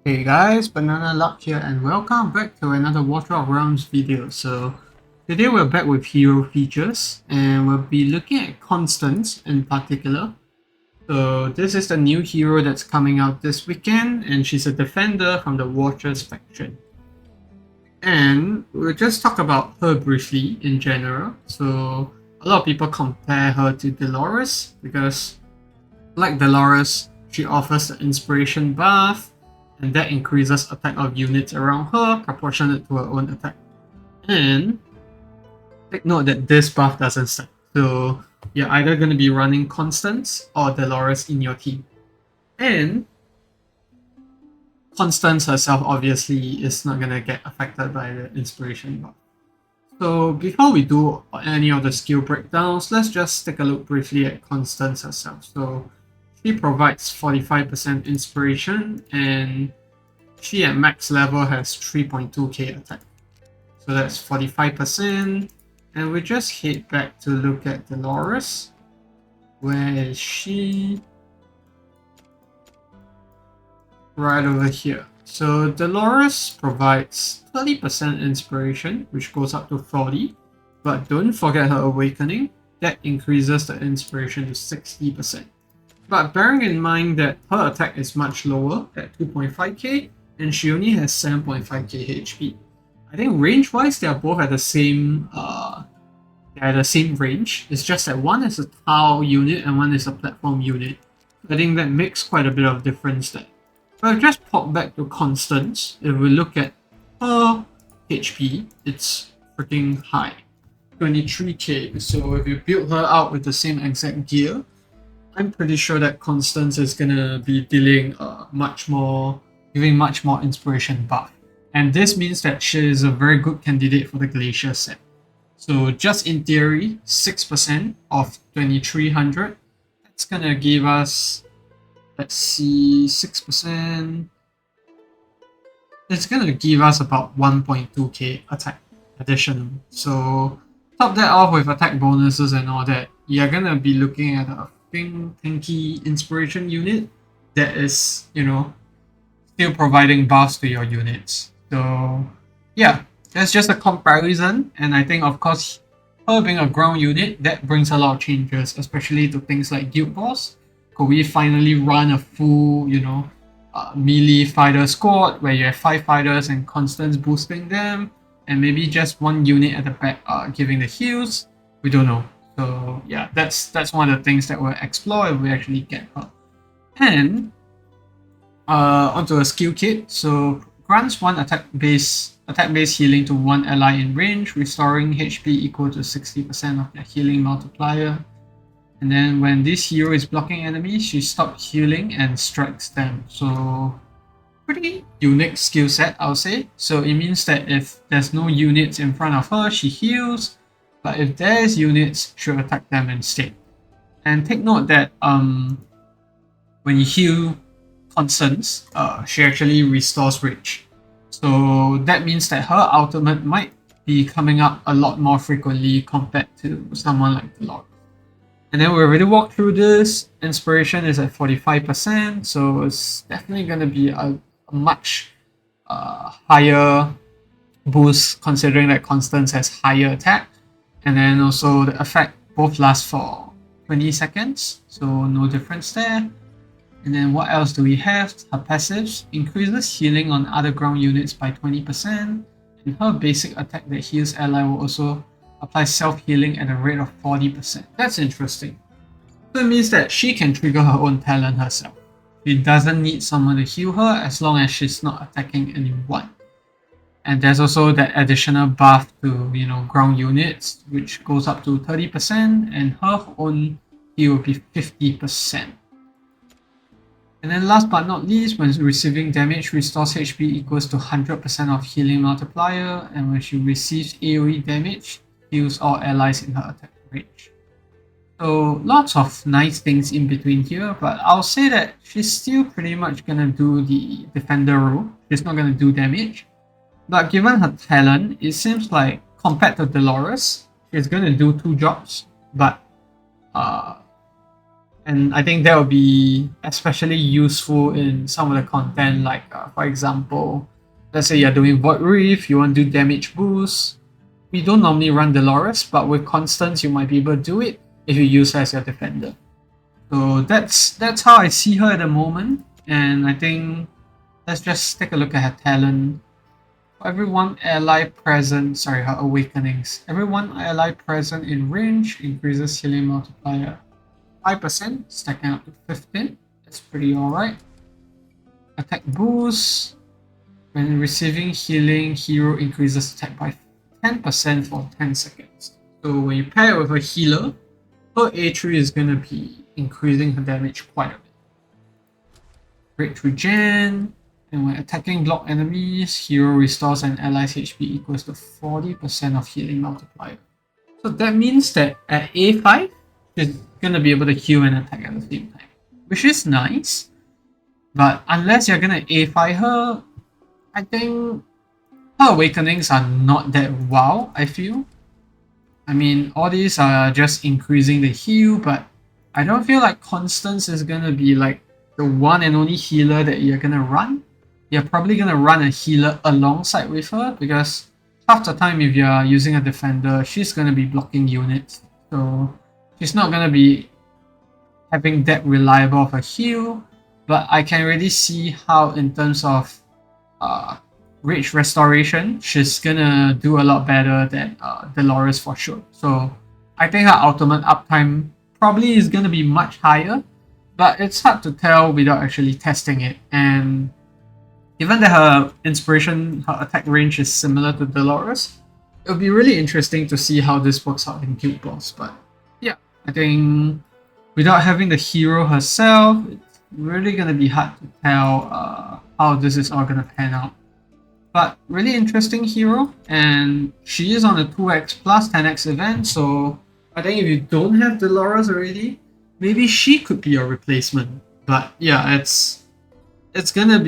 Hey guys, Banana Luck here and welcome back to another Water of Realms video. So today we're back with hero features and we'll be looking at Constance in particular. So this is the new hero that's coming out this weekend and she's a defender from the Watchers faction. And we'll just talk about her briefly in general. So a lot of people compare her to Dolores because like Dolores, she offers the inspiration buff, and that increases attack of units around her proportionate to her own attack. And take note that this buff doesn't stack. So you're either going to be running Constance or Dolores in your team. And Constance herself obviously is not going to get affected by the inspiration buff. So before we do any of the skill breakdowns, let's just take a look briefly at Constance herself. So she provides 45% inspiration and she at max level has 3.2k attack. So that's 45%. And we just head back to look at Dolores. Where is she? Right over here. So Dolores provides 30% inspiration, which goes up to 40. But don't forget her awakening. That increases the inspiration to 60%. But bearing in mind that her attack is much lower at 2.5k and she only has 7.5k HP. I think range-wise they are both at the same range. It's just that one is a tile unit and one is a platform unit. I think that makes quite a bit of difference there. But just pop back to Constance. If we look at her HP, it's freaking high. 23k. So if you build her out with the same exact gear, I'm pretty sure that Constance is gonna be dealing giving much more inspiration buff. And this means that she is a very good candidate for the Glacier set. So just in theory, 6% of 2300, that's gonna give us, let's see, 6%. It's gonna give us about 1.2k attack additional. So top that off with attack bonuses and all that, you're gonna be looking at a tanky inspiration unit that is, still providing buffs to your units. So yeah, that's just a comparison. And I think of course her being a ground unit, that brings a lot of changes, especially to things like guild boss. Could we finally run a full, melee fighter squad where you have 5 fighters and Constance boosting them, and maybe just one unit at the back giving the heals? We don't know. So yeah, that's one of the things that we'll explore if we actually get her. And onto a skill kit. So grants one attack-based healing to one ally in range, restoring HP equal to 60% of their healing multiplier. And then when this hero is blocking enemies, she stops healing and strikes them. So pretty unique skill set, I would say. So it means that if there's no units in front of her, she heals. But if there's units, she'll attack them instead. And take note that when you heal Constance, she actually restores rage. So that means that her ultimate might be coming up a lot more frequently compared to someone like Dolores. And then we already walked through this. Inspiration is at 45%, so it's definitely going to be a much higher boost considering that Constance has higher attack. And then also the effect both last for 20 seconds, so no difference there. And then what else do we have? Her passives increases healing on other ground units by 20%, and her basic attack that heals ally will also apply self-healing at a rate of 40%. That's interesting. So it means that she can trigger her own talent herself. She doesn't need someone to heal her as long as she's not attacking anyone. And there's also that additional buff to, ground units, which goes up to 30%, and her own heal will be 50%. And then last but not least, when receiving damage, restores HP equals to 100% of healing multiplier, and when she receives AoE damage, heals all allies in her attack range. So lots of nice things in between here, but I'll say that she's still pretty much gonna do the defender role. She's not gonna do damage. But given her talent, it seems like compared to Dolores, she's going to do 2 jobs. But And I think that will be especially useful in some of the content, like for example, let's say you're doing Void Reef, you want to do damage boost. We don't normally run Dolores, but with Constance, you might be able to do it if you use her as your defender. So that's how I see her at the moment, and I think let's just take a look at her talent. For every one ally present, sorry, her awakenings. Every one ally present in range increases healing multiplier 5%, stacking up to 15. That's pretty alright. Attack boost. When receiving healing, hero increases attack by 10% for 10 seconds. So when you pair it with a healer, her A3 is going to be increasing her damage quite a bit. Great regen. And when attacking block enemies, hero restores an ally's HP equals to 40% of healing multiplier. So that means that at A5, she's gonna be able to heal and attack at the same time, which is nice. But unless you're gonna A5 her, I think her awakenings are not that wow, I feel. I mean, all these are just increasing the heal, but I don't feel like Constance is gonna be like the one and only healer that you're gonna run. You're probably gonna run a healer alongside with her because half the time if you're using a defender, she's gonna be blocking units. So she's not gonna be having that reliable of a heal. But I can really see how in terms of rage restoration, she's gonna do a lot better than Dolores for sure. So I think her ultimate uptime probably is gonna be much higher, but it's hard to tell without actually testing it. And given that her inspiration, her attack range is similar to Dolores, it'll be really interesting to see how this works out in Guild Wars. But yeah, I think without having the hero herself, it's really gonna be hard to tell how this is all gonna pan out. But really interesting hero, and she is on a 2x plus 10x event, so I think if you don't have Dolores already, maybe she could be your replacement. But yeah, it's gonna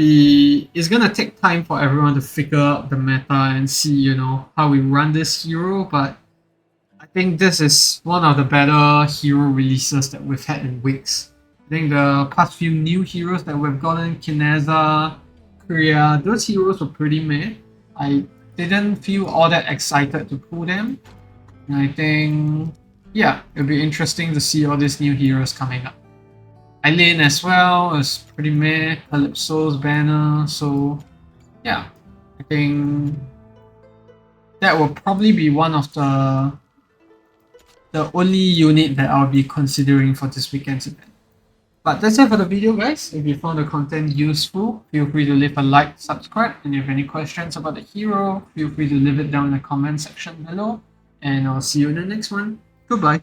take time for everyone to figure out the meta and see, you know, how we run this hero, but I think this is one of the better hero releases that we've had in weeks. I think the past few new heroes that we've gotten, Kineza, Korea, those heroes were pretty meh. I didn't feel all that excited to pull them. And I think, yeah, it'll be interesting to see all these new heroes coming up. Eileen as well is pretty meh. Calypso's banner, so yeah, I think that will probably be one of the only unit that I'll be considering for this weekend's event. But that's it for the video, guys. If you found the content useful, feel free to leave a like, subscribe, and if you have any questions about the hero, feel free to leave it down in the comment section below. And I'll see you in the next one. Goodbye.